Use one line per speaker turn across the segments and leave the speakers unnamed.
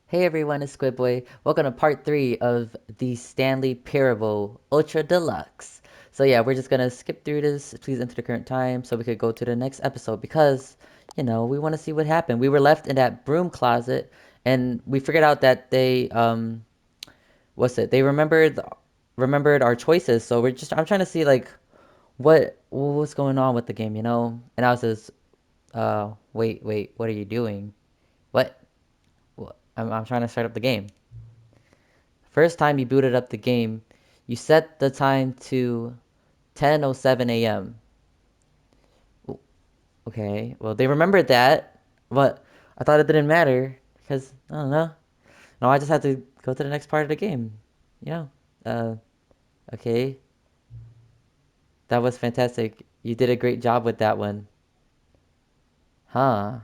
Hey everyone, it's Squidboy. Welcome to part 3 of the Stanley Parable Ultra Deluxe. So yeah, we're just gonna skip through this. Please enter the current time so we could go to the next episode because, we want to see what happened. We were left in that broom closet and we figured out that they remembered our choices. So I'm trying to see like what's going on with the game, you know? And I was just, wait, what are you doing? What? I'm trying to start up the game. First time you booted up the game, you set the time to 10:07 a.m. Okay, well they remembered that, but I thought it didn't matter because I don't know. No, I just had to go to the next part of the game. You know. Uh, okay, that was fantastic. You did a great job with that one, huh?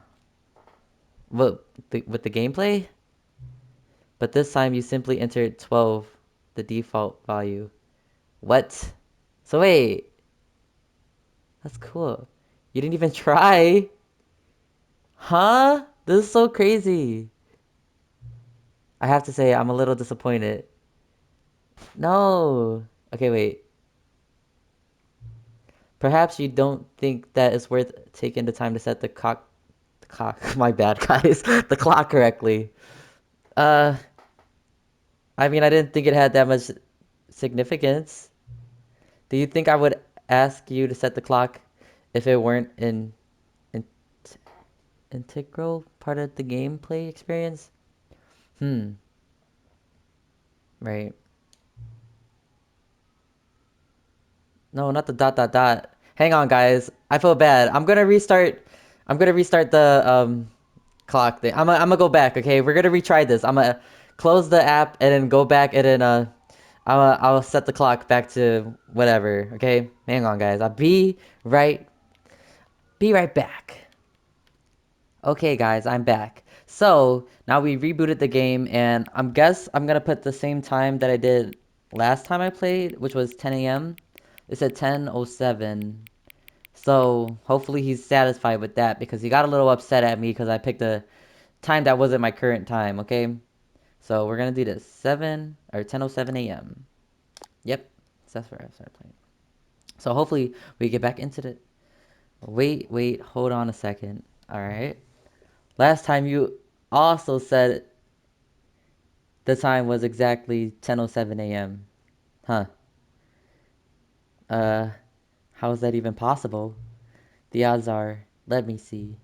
What with the gameplay? But this time you simply entered 12, the default value. What? So wait, that's cool. You didn't even try. Huh? This is so crazy. I have to say, I'm a little disappointed. No. Okay, wait. Perhaps you don't think that it's worth taking the time to set the clock, my bad, guys, the clock correctly. Uh, I mean, I didn't think it had that much significance. Do you think I would ask you to set the clock if it weren't an integral part of the gameplay experience? Hmm, right. No, not the dot dot dot. Hang on, guys. I feel bad. I'm gonna restart the clock thing. I'm gonna go back. Okay, we're gonna retry this. I'm gonna close the app and then go back and then I'll set the clock back to whatever. Okay, hang on, guys. I'll be right back. Okay, guys, I'm back. So now we rebooted the game, and I'm gonna put the same time that I did last time I played, which was 10 a.m. It said 10:07. So hopefully he's satisfied with that because he got a little upset at me because I picked a time that wasn't my current time. Okay, so we're gonna do this 10:07 a.m. Yep, so that's where I started playing. So hopefully we get back into the. Wait, hold on a second. All right. Last time you also said the time was exactly 10:07 a.m. Huh? Uh, how is that even possible? The odds are, let me see.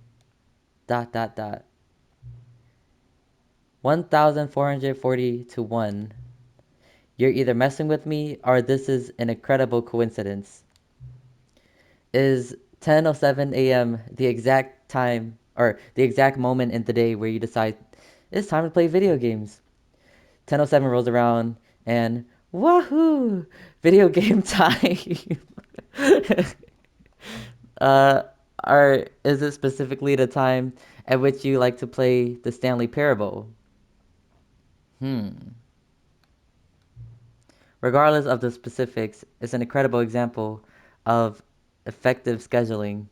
Dot dot dot. 1,440 to 1. You're either messing with me or this is an incredible coincidence. Is 10:07 a.m. the exact time or the exact moment in the day where you decide it's time to play video games? 10:07 rolls around and wahoo! Video game time. uh, or is it specifically the time at which you like to play the Stanley Parable? Hmm. Regardless of the specifics, it's an incredible example of effective scheduling.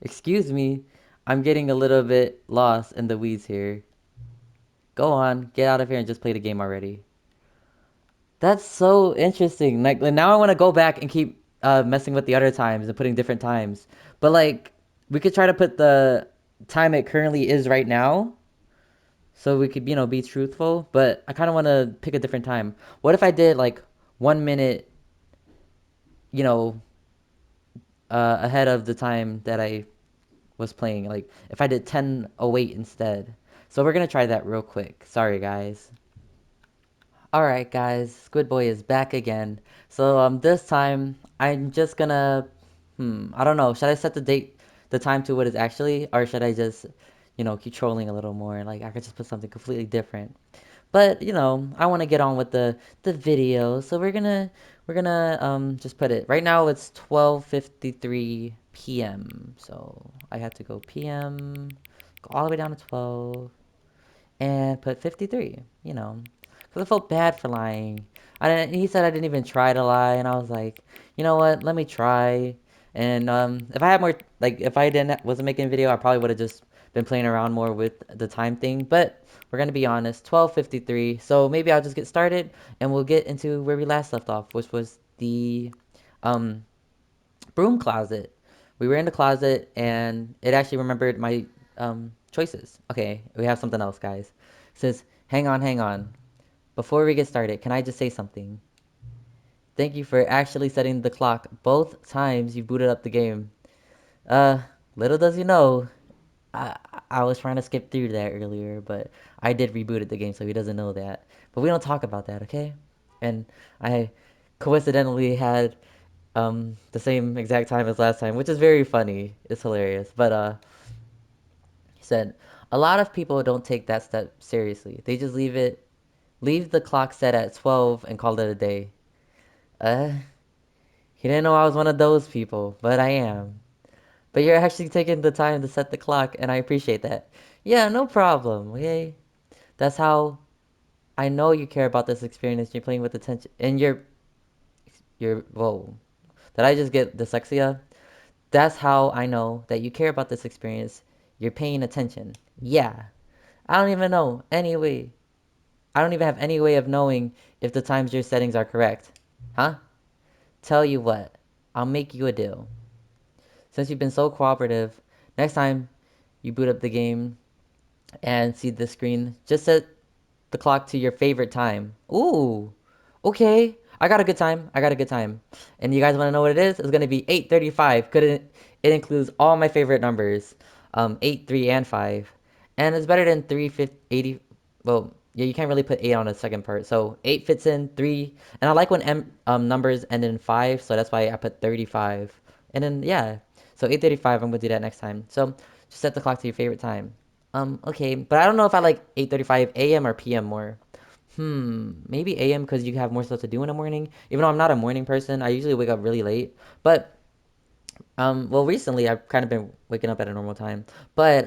Excuse me, I'm getting a little bit lost in the weeds here. Go on, get out of here and just play the game already. That's so interesting. Like now I want to go back and keep messing with the other times and putting different times. But like we could try to put the time it currently is right now so we could, be truthful, but I kind of want to pick a different time. What if I did like 1 minute, you know, ahead of the time that I was playing? Like if I did 10:08 instead. So we're gonna try that real quick. Sorry, guys. All right, guys. Squid Boy is back again. So this time I'm just gonna, I don't know. Should I set the time to what it's actually, or should I just, keep trolling a little more? Like I could just put something completely different. But I want to get on with the video, so we're gonna just put it. Right now it's 12:53 p.m. So I have to go p.m. Go all the way down to 12 and put 53. Because I felt bad for lying. He said I didn't even try to lie, and I was like, you know what? Let me try. And if I had more, like, if I didn't wasn't making a video, I probably would have just been playing around more with the time thing, but we're gonna be honest, 12:53. So maybe I'll just get started and we'll get into where we last left off, which was the um broom closet. We were in the closet and it actually remembered my choices. Okay, we have something else, guys. It says, hang on, hang on. Before we get started, can I just say something? Thank you for actually setting the clock both times you booted up the game. Uh, little does you know, I I was trying to skip through that earlier, but I did rebooted the game, so he doesn't know that. But we don't talk about that, okay? And I coincidentally had the same exact time as last time, which is very funny. It's hilarious. But he said a lot of people don't take that step seriously. They just leave the clock set at 12 and call it a day. Uh, he didn't know I was one of those people, but I am. But you're actually taking the time to set the clock, and I appreciate that. Yeah, no problem. Okay, that's how I know you care about this experience. You're playing with attention, and you're whoa. Did I just get dyslexia? That's how I know that you care about this experience. You're paying attention. Yeah. I don't even know. Anyway, I don't even have any way of knowing if the times your settings are correct. Huh? Tell you what. I'll make you a deal. Since you've been so cooperative, next time you boot up the game and see the screen, just set the clock to your favorite time. Ooh. Okay. I got a good time. I got a good time. And you guys want to know what it is? It's going to be 8:35. It includes all my favorite numbers. 8, 3, and 5. And it's better than 3, 50, 80. Well, yeah, you can't really put 8 on the second part. So 8 fits in 3. And I like when numbers end in 5, so that's why I put 35. And then yeah. So 8:35, I'm going to do that next time. So just set the clock to your favorite time. Okay, but I don't know if I like 8:35 a.m. or p.m. more. Maybe AM because you have more stuff to do in the morning. Even though I'm not a morning person, I usually wake up really late. But well, recently I've kind of been waking up at a normal time. But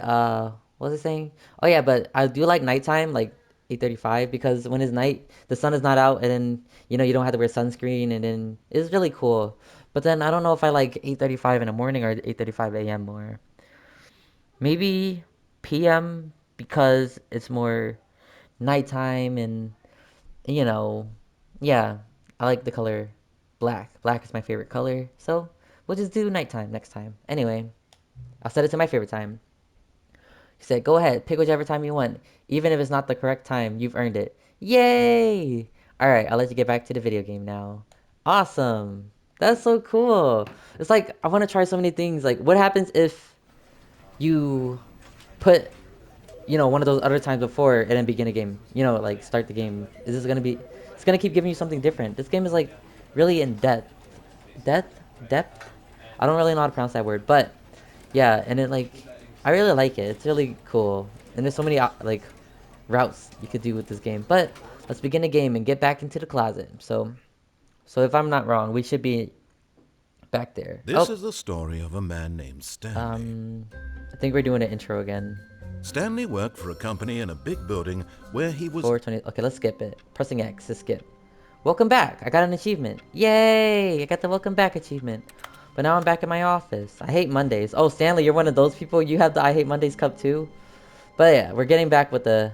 what was I saying? Oh yeah, but I do like nighttime, like 8:35, because when it's night, the sun is not out, and then you don't have to wear sunscreen, and then it's really cool. But then I don't know if I like 8:35 in the morning or 8:35 a.m. more. Maybe PM because it's more nighttime and you know, yeah, I like the color black. Black is my favorite color. So we'll just do nighttime next time. Anyway, I'll set it to my favorite time. He said, go ahead, pick whichever time you want. Even if it's not the correct time, you've earned it. Yay! Alright, I'll let you get back to the video game now. Awesome. That's so cool. It's like, I want to try so many things. Like, what happens if you put one of those other times before and then begin a game. Like start the game. Is this gonna be? It's gonna keep giving you something different. This game is like really in depth. Depth. I don't really know how to pronounce that word, but yeah, and it like I really like it. It's really cool, and there's so many like routes you could do with this game. But let's begin the game and get back into the closet. So if I'm not wrong, we should be back there.
This is the story of a man named Stanley.
I think we're doing an intro again.
Stanley worked for a company in a big building where he was...
420. Okay, let's skip it. Pressing X to skip. Welcome back. I got an achievement. Yay! I got the welcome back achievement. But now I'm back in my office. I hate Mondays. Oh, Stanley, you're one of those people? You have the I hate Mondays cup too? But yeah, we're getting back with the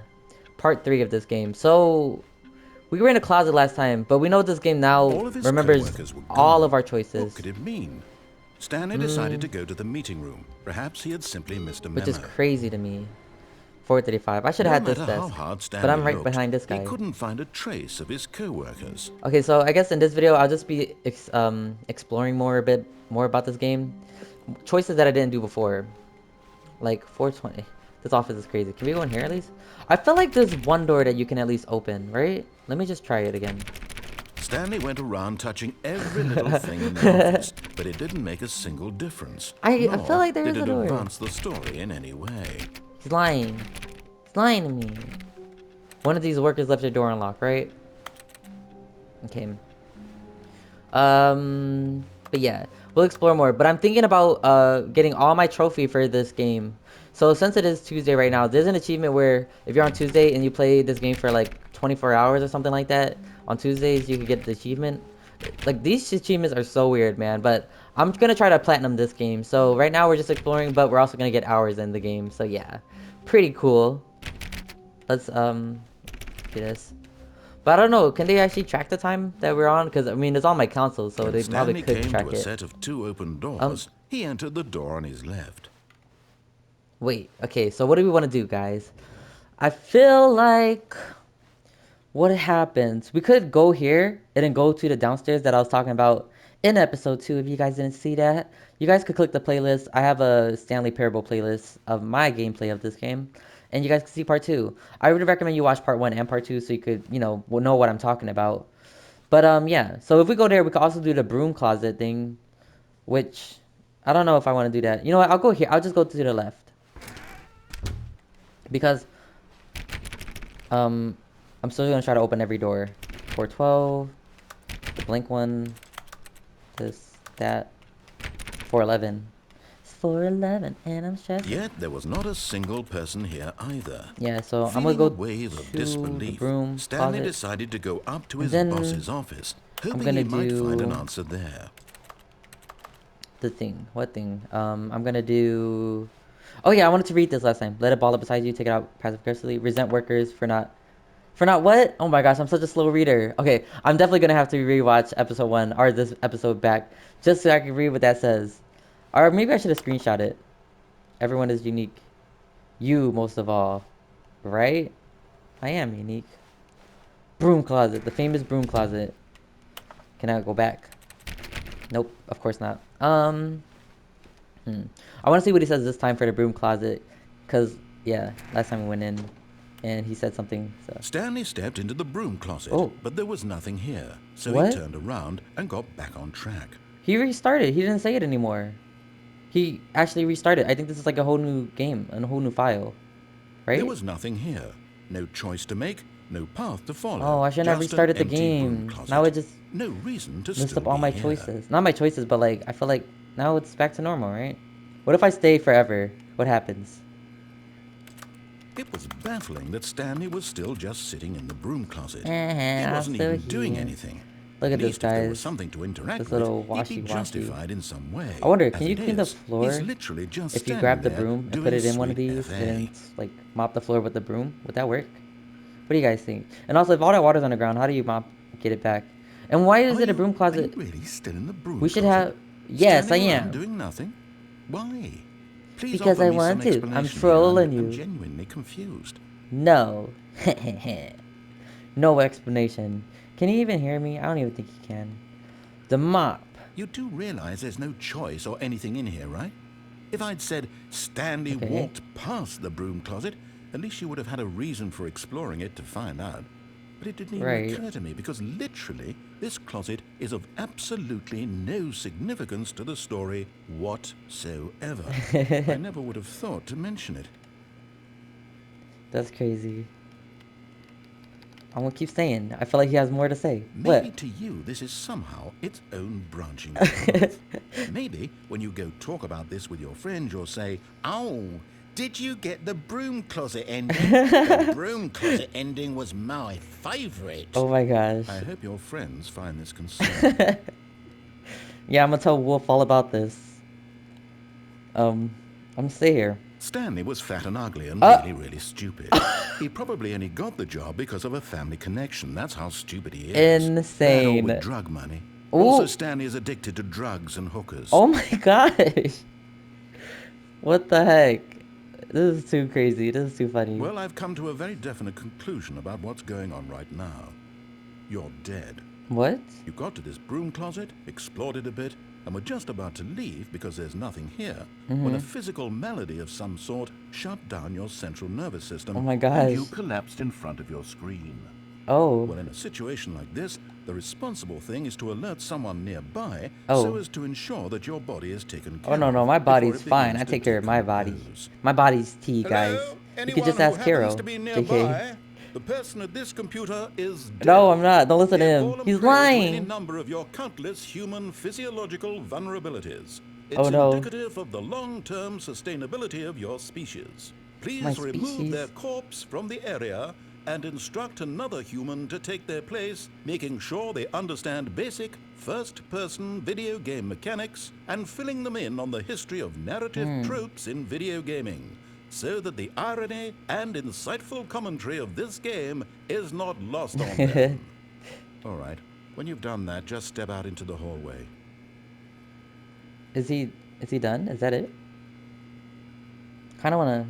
part 3 of this game. So, we were in a closet last time, but we know this game now remembers all of our choices.
What could it mean? Stanley decided to go to the meeting room. Perhaps he had simply missed a memo.
Which is crazy to me. 4:35. I should have had this desk, but I'm right behind this guy.
He couldn't find a trace of his co-workers.
Okay, so I guess in this video I'll just be exploring a bit more about this game. Choices that I didn't do before. Like 420. This office is crazy. Can we go in here at least? I feel like there's one door that you can at least open, right? Let me just try it again.
Stanley went around touching every little thing in the office, but it didn't make a single difference.
I feel like there is a door.
Did it advance the story in any way?
He's lying. He's lying to me. One of these workers left their door unlocked, right? Okay. But yeah, we'll explore more. But I'm thinking about getting all my trophy for this game. So since it is Tuesday right now, there's an achievement where if you're on Tuesday and you play this game for like 24 hours or something like that, on Tuesdays you can get the achievement. Like these achievements are so weird, man. But I'm gonna try to platinum this game. So right now we're just exploring, but we're also gonna get hours in the game. So yeah, pretty cool. Let's do this. But I don't know, can they actually track the time that we're on? Because I mean, it's on my console, so
When
they probably
Stanley
could
came to
track
a
it.
set of 2 open
Um,
doors, he entered the door on his left.
wait. Okay, so what do we want to do, guys? I feel like what happens? We could go here and then go to the downstairs that I was talking about in episode 2. If you guys didn't see that, you guys could click the playlist. I have a Stanley Parable playlist of my gameplay of this game, and you guys can see part 2. I would recommend you watch part 1 and part 2 so you could, you know what I'm talking about. But yeah. So if we go there, we could also do the broom closet thing, which I don't know if I want to do that. You know what? I'll go here. I'll just go to the left because um I'm still gonna try to open every door. 412, the blink one, this, that, 411. It's 411 and I'm stressed.
Yet there was not a single person here either.
Yeah, so I'm gonna
Feeling a
go
wave of
to the
disbelief,
broom
Stanley
closet.
decided to go up to
And
his
then
boss's office,
I'm
hoping
gonna
he might find an
do
answer there.
the thing. What thing? I'm gonna do. Oh yeah, I wanted to read this last time. Let it ball up beside you. Take it out passive aggressively. Resent workers for not. For not what? Oh my gosh, I'm such a slow reader. Okay, I'm definitely gonna have to rewatch episode 1 or this episode back just so I can read what that says. Or maybe I should have screenshot it. Everyone is unique. You most of all, right? I am unique. Broom closet, the famous broom closet. Can I go back? Nope, of course not. I want to see what he says this time for the broom closet, cause yeah, last time we went in, and he said something. So.
Stanley stepped into the broom closet,
Oh,
but there was nothing here, so he
what?
turned around and got back on track.
He restarted. He didn't say it anymore. He actually restarted. I think this is like a whole new game, a whole new file,
There
right?
was nothing here. No choice to make, no path to follow.
Oh, I shouldn't have
Just an
restarted the
empty broom
game.
closet.
Now it just
No reason to
messed
still
up all
be
my
here.
choices. Not my choices, but like I feel like now it's back to normal, right? What if I stay forever? What happens?
It was baffling that Stanley was still just sitting in the broom closet. He
I'm
wasn't
still
even doing
here.
anything.
Look at this,
least if there was
guys.
something to interact
This
with,
little
he'd be
washy-washy.
justified in some way.
I wonder,
As
can you
it
clean the
is,
floor
he's literally just
if you
standing
grab the
there
broom and put
doing
it in one of
sweet
these
FA.
and like mop the floor with the broom? Would that work? What do you guys think? And also, if all that water's on the ground, how do you get it back? And why is it a broom
Are you
closet?
really still in the broom
We should
closet?
have. Yes, I
Standing around
am.
doing nothing? Why? Please
Because
offer
I
me some
want to. I'm
explanation here.
trolling
I'm
you.
genuinely confused.
No. No explanation. Can he even hear me? I don't even think he can. The mop.
You do realize there's no choice or anything in here, right? If I'd said Stanley
Okay.
walked past the broom closet, at least you would have had a reason for exploring it to find out. But it didn't even
Right.
occur to me because literally this closet is of absolutely no significance to the story whatsoever. I never would have thought to mention it.
That's crazy. I'm gonna keep saying. I feel like he has more to say.
Maybe
What?
to you this is somehow its own branching path. Maybe when you go talk about this with your friends, you'll say, "Oh, did you get the broom closet ending? The broom closet ending was my favorite."
Oh my gosh.
I hope your friends find this concerning.
Yeah, I'm gonna tell Wolf all about this. I'm gonna stay here.
Stanley was fat and ugly and
Ah!
really stupid. He probably only got the job because of a family connection. That's how stupid he is. That or with
Insane.
drug money.
Ooh.
Also, Stanley is addicted to drugs and hookers.
Oh my gosh. What the heck? This is too crazy. This is too funny.
Well, I've come to a very definite conclusion about what's going on right now. You're dead.
What?
You got to this broom closet, explored it a bit, and were just about to leave because there's nothing here, when a physical malady of some sort shut down your central nervous system.
Oh my
And
gosh.
you collapsed in front of your screen.
Oh.
Well, in a situation like this, the responsible thing is to alert someone nearby
Oh.
so as to ensure that your body is taken care
Oh no,
of
no, my
before
body's
it
fine.
begins
I
to
take care of my body.
decompose.
My body's tea, guys.
Hello?
You
Anyone
could just
who
ask
happens
Hero.
to be
JK.
nearby? The person at this computer is dead.
No, I'm not. Don't listen to
They have
him.
fallen
He's
prey to any
lying.
number of your countless human physiological vulnerabilities. It's
Oh, no.
indicative of the long-term sustainability of your species. Please
My
remove
species?
their corpse from the area and instruct another human to take their place, making sure they understand basic first-person video game mechanics and filling them in on the history of narrative tropes in video gaming, so that the irony and insightful commentary of this game is not lost on them. All right, when you've done that, just step out into the hallway.
Is he done? Is that it? Kind of wanna.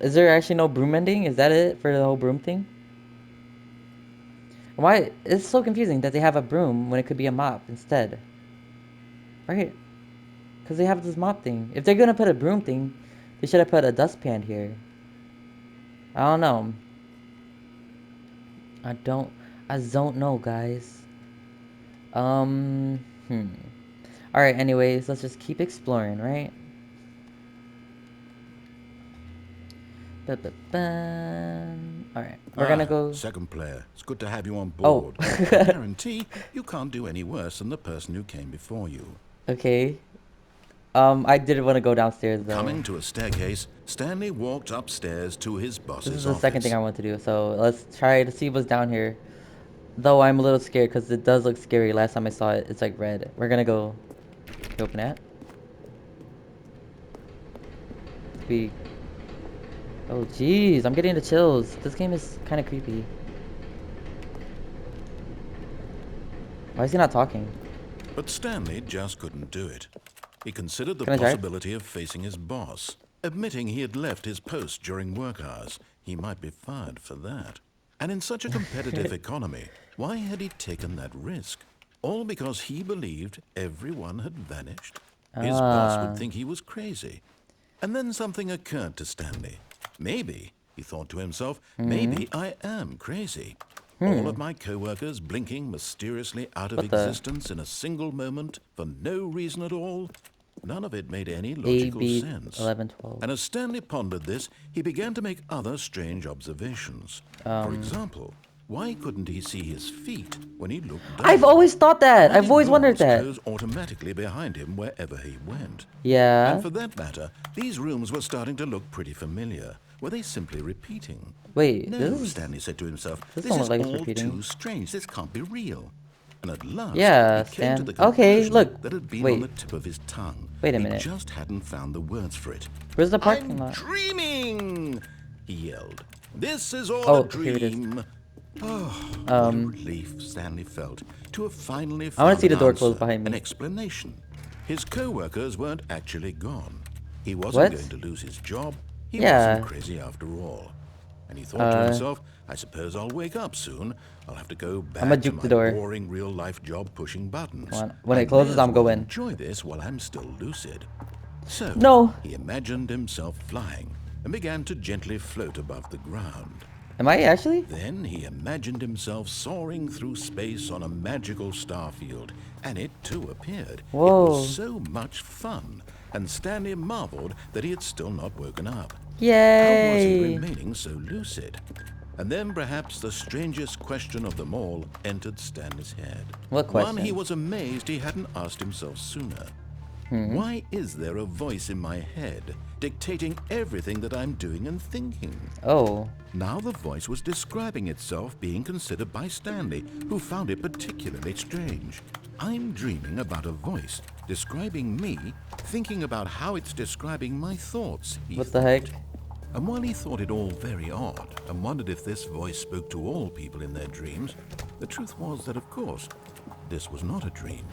Is there actually no broom ending? Is that it for the whole broom thing? Why? It's so confusing that they have a broom when it could be a mop instead. Right? Because they have this mop thing. If they're gonna put a broom thing, they should have put a dustpan here. I don't know. I don't know, guys. Alright, anyways, let's just keep exploring, right? Alright, we're gonna go.
Second player, it's good to have you on board. I guarantee you can't do any worse than the person who came before you.
Okay. I didn't want to go downstairs though.
Coming to a staircase, Stanley walked upstairs to his boss's office.
This is the second thing I want to do, so let's try to see what's down here. Though I'm a little scared because it does look scary. Last time I saw it, it's like red. We're gonna go. Open it. Oh jeez, I'm getting the chills. This game is kind of creepy. Why is he not talking?
But Stanley just couldn't do it. He considered the possibility of facing his boss. Admitting he had left his post during work hours, he might be fired for that. And in such a competitive economy, why had he taken that risk? All because he believed everyone had vanished? His boss would think he was crazy. And then something occurred to Stanley. Maybe, he thought to himself, maybe I am crazy. All of my co-workers blinking mysteriously out of existence in a single moment for no reason at all. None of it made any logical sense.
11, 12.
And as Stanley pondered this, he began to make other strange observations. For example, why couldn't he see his feet when he looked down?
I've always thought that. I've always wondered that.
Close automatically behind him wherever he went.
Yeah.
And for that matter, these rooms were starting to look pretty familiar. Were they simply repeating?
Wait,
no,
this is...
Stanley said to himself,
this
is
like
all
repeating.
too strange. This can't be real. And at last,
yeah,
he came to the
okay,
conclusion
look.
that had been on the tip of his tongue.
Wait a minute.
He just hadn't found the words for it.
Where's the parking
I'm
lot?
dreaming! He yelled. This is all a dream. Oh, what a relief Stanley felt to have finally found
I want to see the door
answer,
closed behind me.
an explanation. His co-workers weren't actually gone. He wasn't going to lose his job. He wasn't crazy after all. And he thought to himself, I suppose I'll wake up soon. I'll have to go back to my boring real-life job pushing buttons.
When it closes, I'm going.
Enjoy this while I'm still lucid. So he imagined himself flying and began to gently float above the ground.
Am I actually?
Then he imagined himself soaring through space on a magical starfield, and it too appeared.
Whoa.
It was so much fun, and Stanley marveled that he had still not woken up.
Yay!
How was he remaining so lucid? And then perhaps the strangest question of them all entered Stanley's head.
What question?
One he was amazed he hadn't asked himself sooner. Why is there a voice in my head dictating everything that I'm doing and thinking?
Oh.
Now the voice was describing itself being considered by Stanley, who found it particularly strange. I'm dreaming about a voice describing me, thinking about how it's describing my thoughts.
What the heck?
And while he thought it all very odd and wondered if this voice spoke to all people in their dreams, the truth was that, of course, this was not a dream.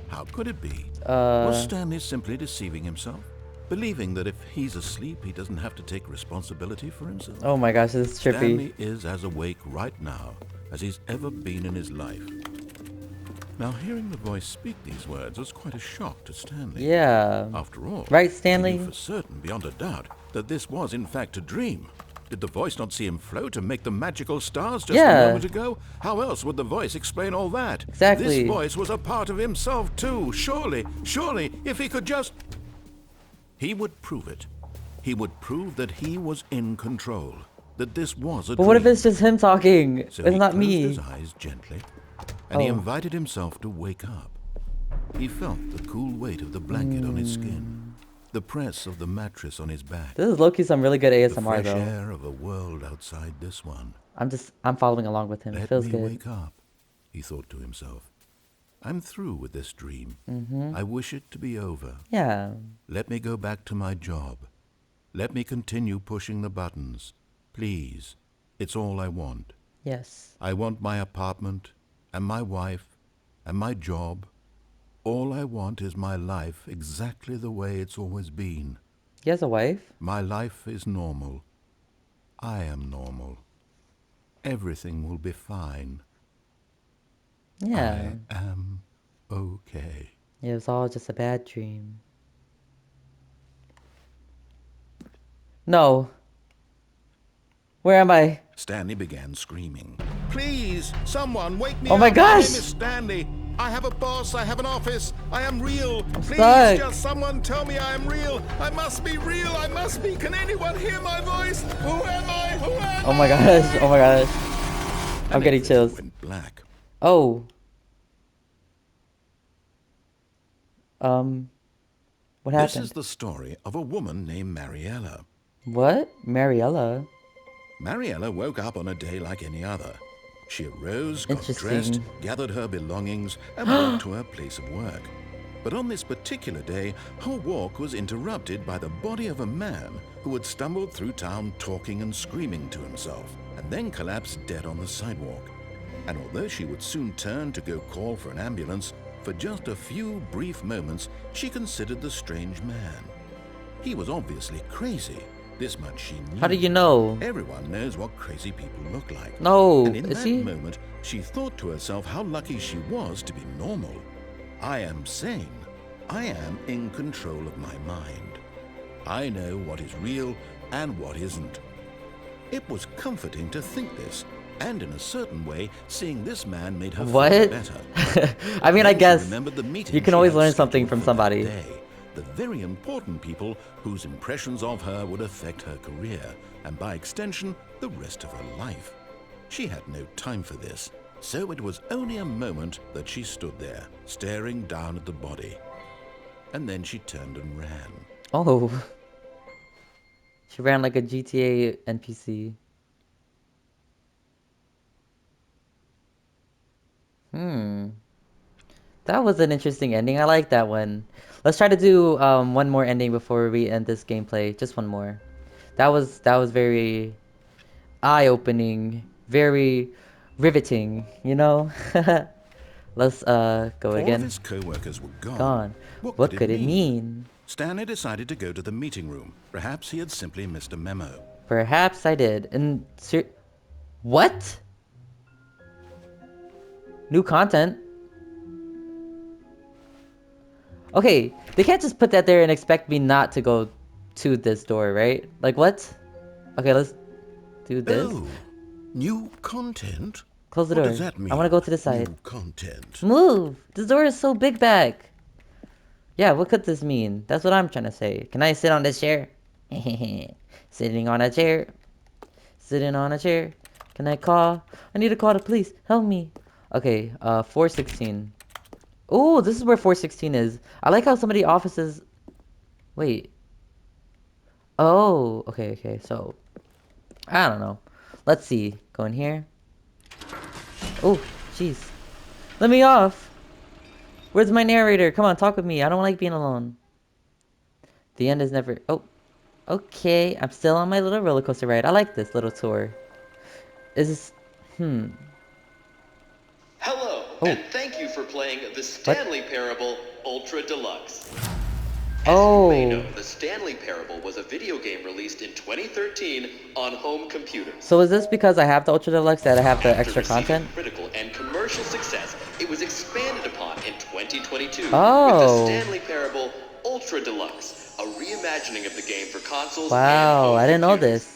How could it be? Was Stanley simply deceiving himself? Believing that if he's asleep, he doesn't have to take responsibility for himself?
Oh my gosh, this is trippy.
Stanley is as awake right now as he's ever been in his life. Now, hearing the voice speak these words was quite a shock to Stanley.
Yeah.
After all,
right, Stanley?
he knew for certain, beyond a doubt, that this was in fact a dream. Did the voice not see him float and make the magical stars just a moment ago? How else would the voice explain all that?
Exactly.
This voice was a part of himself too. Surely, if he could just... He would prove it. He would prove that he was in control. That this was a dream.
But what if it's just him talking?
So
it's not me.
He closed his eyes gently, and he invited himself to wake up. He felt the cool weight of the blanket on his skin. the press of the mattress on his back,
This is low-key some really good
the
ASMR
fresh
though.
air of a world outside this one.
I'm following along with him. It
Let
feels
me
good.
wake up, he thought to himself. I'm through with this dream.
Mm-hmm.
I wish it to be over.
Yeah.
Let me go back to my job. Let me continue pushing the buttons. Please. It's all I want.
Yes.
I want my apartment, and my wife, and my job. All I want is my life exactly the way it's always been.
He has a wife?
My life is normal. I am normal. Everything will be fine.
Yeah.
I am okay.
It was all just a bad dream. No. Where am I?
Stanley began screaming. Please, someone wake me
Oh
up.
my
My
gosh!
name is Stanley. I have a boss. I have an office. I am real. Please,
stuck.
just someone tell me I am real. I must be real. I must be. Can anyone hear my voice? Who am I? Who am I?
Oh my gosh. Oh my gosh. I'm
And
getting
everything
chills.
went black.
Oh. What
This
happened?
is the story of a woman named Mariella.
What? Mariella?
Mariella woke up on a day like any other. She arose, got
Interesting.
dressed, gathered her belongings, and walked to her place of work. But on this particular day, her walk was interrupted by the body of a man who had stumbled through town talking and screaming to himself, and then collapsed dead on the sidewalk. And although she would soon turn to go call for an ambulance, for just a few brief moments, she considered the strange man. He was obviously crazy. This much she knew.
How do you know?
Everyone knows what crazy people look like.
No.
And in
Is
that
he?
moment, she thought to herself how lucky she was to be normal. I am sane. I am in control of my mind. I know what is real and what isn't. It was comforting to think this, and in a certain way, seeing this man made her
What?
feel better.
I mean,
Then
I
she
guess
remembered the meeting
you can
she
always
had
learn something
scheduled
from
for that
somebody.
day. The very important people whose impressions of her would affect her career, and by extension, the rest of her life. She had no time for this, so it was only a moment that she stood there, staring down at the body. And then she turned and ran.
Oh. She ran like a GTA NPC. That was an interesting ending. I like that one. Let's try to do one more ending before we end this gameplay. Just one more. That was very eye-opening, very riveting, you know? Let's go
All of
again.
his co-workers were gone.
Gone.
What could it mean? Stanley decided to go to the meeting room. Perhaps he had simply missed a memo.
Perhaps I did. And what? New content? Okay, they can't just put that there and expect me not to go to this door, right? Like, what? Okay, let's do this.
Oh, new content?
Close the
What
door.
does that mean?
I want to go to the side.
New content.
Move! This door is so big back. Yeah, what could this mean? That's what I'm trying to say. Can I sit on this chair? Sitting on a chair. Sitting on a chair. Can I call? I need to call the police. Help me. Okay, 416. Oh, this is where 416 is. I like how some of the offices... Wait. Oh, okay. So, I don't know. Let's see. Go in here. Oh, jeez. Let me off. Where's my narrator? Come on, talk with me. I don't like being alone. The end is never... Oh, okay. I'm still on my little roller coaster ride. I like this little tour. Is this...
Hello, and thank you for playing the Stanley Parable Ultra Deluxe. As you may know, the Stanley Parable was a video game released in 2013 on home computers.
So is this because I have the Ultra Deluxe that I have the
After
extra
receiving
content?
critical and commercial success, it was expanded upon in 2022 with the
Oh.
Stanley Parable Ultra Deluxe, a reimagining of the game for consoles and
Wow,
home
I didn't know
computers.
this.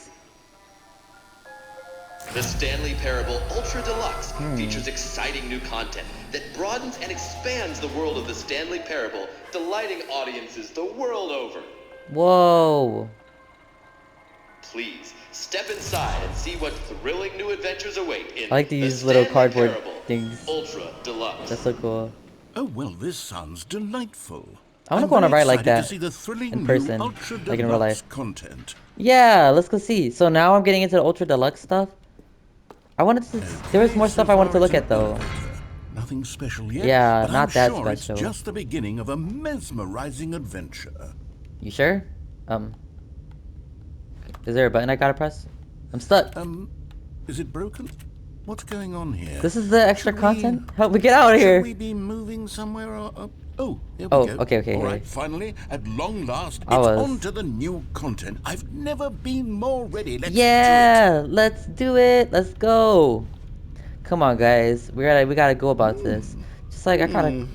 The Stanley Parable Ultra Deluxe features exciting new content that broadens and expands the world of the Stanley Parable, delighting audiences the world over.
Whoa.
Please, step inside and see what thrilling new adventures await in
I like
the
these little
Stanley
cardboard
Parable
things.
Ultra Deluxe.
That's so cool.
Oh, well, this sounds delightful.
I want to
I'm
go on a
very
ride like
excited to
that
see the thrilling
in
new
person,
Ultra
like in real
Deluxe
life.
content.
Yeah, let's go see. So now I'm getting into the Ultra Deluxe stuff. I wanted to. There was
Okay,
more
so
stuff I wanted
far
to
it's
look
an
at though.
elevator. Nothing special yet,
Yeah,
but I'm
not that
sure it's
special.
just the beginning of a mesmerizing adventure.
You sure? Um, is there a button I gotta press? I'm stuck.
Is it broken? What's going on here?
This is the extra
Should we
content? Help me get out of
should
here.
we be moving somewhere or oh, here we
Oh,
go.
okay, okay,
All right,
okay.
finally, at long last,
I
it's on
was.
to the new content. I've never been more ready. Let's do it.
Yeah, let's do it. Let's go. Come on, guys. We gotta go about this. Just like I gotta.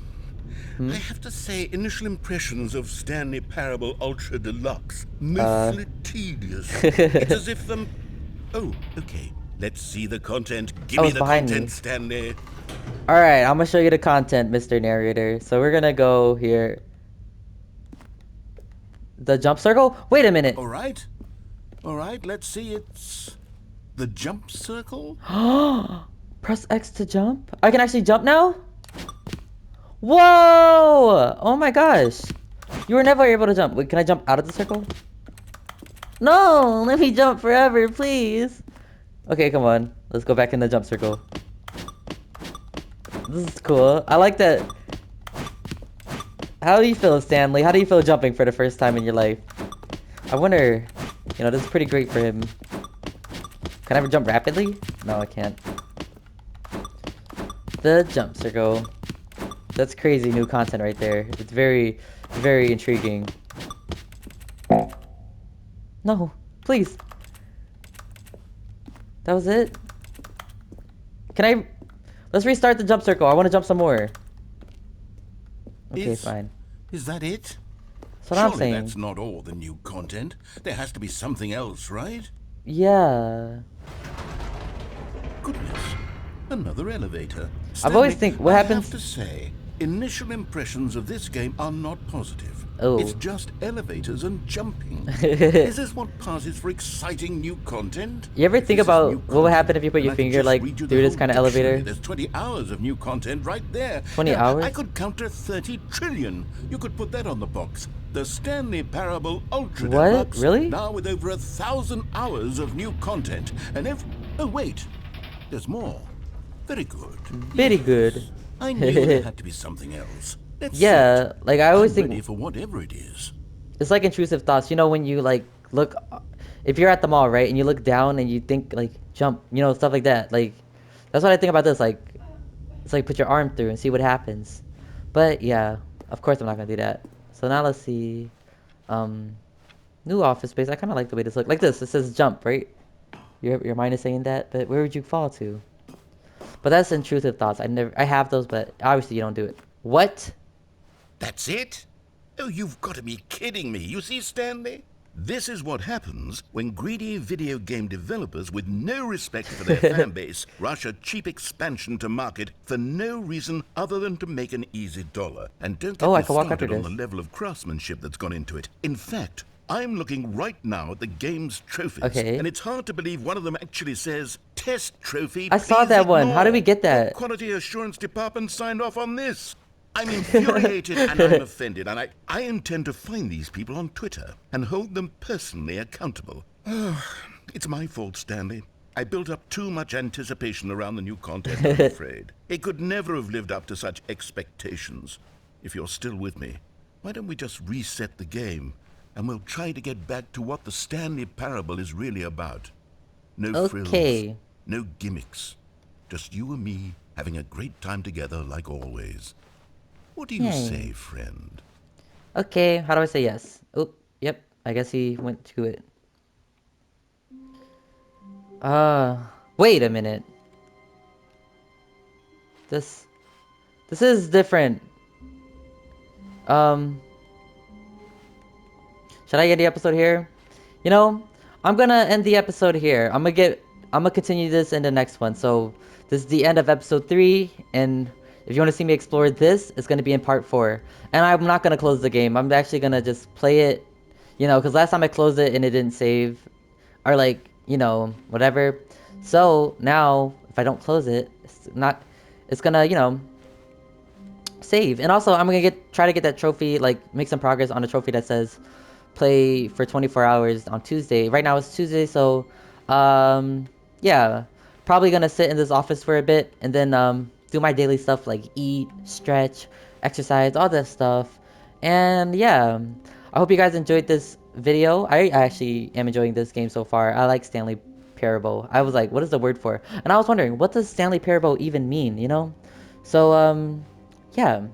I have to say, initial impressions of Stanley Parable Ultra Deluxe,
Uh.
mostly tedious. It's as if oh, okay. Let's see the content. Give
Oh,
me
it's
the
behind
content,
me.
Stanley.
All right, I'm gonna show you the content, Mr. Narrator. So we're gonna go here. The jump circle? Wait a minute.
All right. All right, let's see. It's the jump circle.
Press X to jump? I can actually jump now? Whoa! Oh my gosh. You were never able to jump. Wait, can I jump out of the circle? No! Let me jump forever, please. Okay, come on. Let's go back in the jump circle. This is cool. I like that. How do you feel, Stanley? How do you feel jumping for the first time in your life? I wonder, this is pretty great for him. Can I ever jump rapidly? No, I can't. The jump circle. That's crazy new content right there. It's very, very intriguing. No, please. That was it? Can I... Let's restart the jump circle. I want to jump some more. Okay, fine.
Is that it?
That's what I'm
Surely
saying.
that's not all the new content. There has to be something else, right?
Yeah.
Goodness. Another elevator.
I've always
Stanley,
think, what
I
happens...
have to say, initial impressions of this game are not positive.
Oh.
It's just elevators and jumping. Is this what passes for exciting new content?
You ever
If
think
this is
about
new
what would happen if you put
then
your
I could
finger,
just
like,
read you
through
the
this
whole
kind of
dictionary.
elevator?
There's 20 hours of new content right there.
20
Hell,
hours?
I could counter 30 trillion. You could put that on the box. The Stanley Parable Ultra
What?
Deluxe.
Really?
Now with over 1,000 hours of new content. And oh wait, there's more. Very good.
Very
Yes.
good.
I knew there had to be something else. Let's see
Yeah,
it.
like I always
I'm
think
ready for whatever it is.
it's like intrusive thoughts. You know when you like look, if you're at the mall, right, and you look down and you think like jump, stuff like that. Like that's what I think about this. Like it's like put your arm through and see what happens. But yeah, of course I'm not gonna do that. So now let's see, new office space. I kind of like the way this looks. Like this. It says jump, right? Your mind is saying that, but where would you fall to? But that's intrusive thoughts. I have those, but obviously you don't do it. What?
That's it? Oh, you've got to be kidding me. You see, Stanley? This is what happens when greedy video game developers with no respect for their fan base rush a cheap expansion to market for no reason other than to make an easy dollar. And don't get
Oh, I
me
can walk after
started on the
this.
level of craftsmanship that's gone into it. In fact, I'm looking right now at the game's trophies,
Okay.
and it's hard to believe one of them actually says, Test Trophy,
I saw
please
that one. How did we
ignore."
get that?
What quality assurance department signed off on this? I'm infuriated and I'm offended, and I intend to find these people on Twitter and hold them personally accountable. It's my fault, Stanley. I built up too much anticipation around the new content, I'm afraid. It could never have lived up to such expectations. If you're still with me, why don't we just reset the game, and we'll try to get back to what the Stanley Parable is really about. No frills,
Okay.
no gimmicks. Just you and me having a great time together like always. What do you
Yay.
say, friend?
Okay, how do I say yes? Oh, yep. I guess he went to it. Wait a minute. This is different. Should I end the episode here? I'm gonna end the episode here. I'm gonna continue this in the next one. So this is the end of episode 3, and if you want to see me explore this, it's gonna be in part 4. And I'm not gonna close the game. I'm actually gonna just play it, because last time I closed it and it didn't save, or like, whatever. So now if I don't close it, it's gonna, save. And also, I'm gonna try to get that trophy, like make some progress on a trophy that says play for 24 hours on Tuesday. Right now it's Tuesday, so yeah, probably gonna sit in this office for a bit and then do my daily stuff like eat, stretch, exercise, all that stuff. And yeah, I hope you guys enjoyed this video. I actually am enjoying this game so far. I like Stanley Parable. I was like, what is the word for? And I was wondering, what does Stanley Parable even mean, you know? So yeah.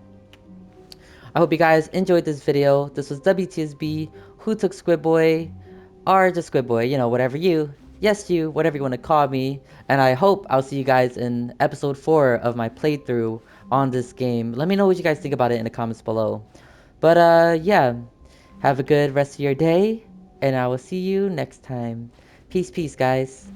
I hope you guys enjoyed this video. This was WTSB, Who Took Squid Boy, or just Squid Boy, you know, whatever you, yes you, whatever you want to call me. And I hope I'll see you guys in episode 4 of my playthrough on this game. Let me know what you guys think about it in the comments below. But yeah, have a good rest of your day, and I will see you next time. Peace, peace, guys.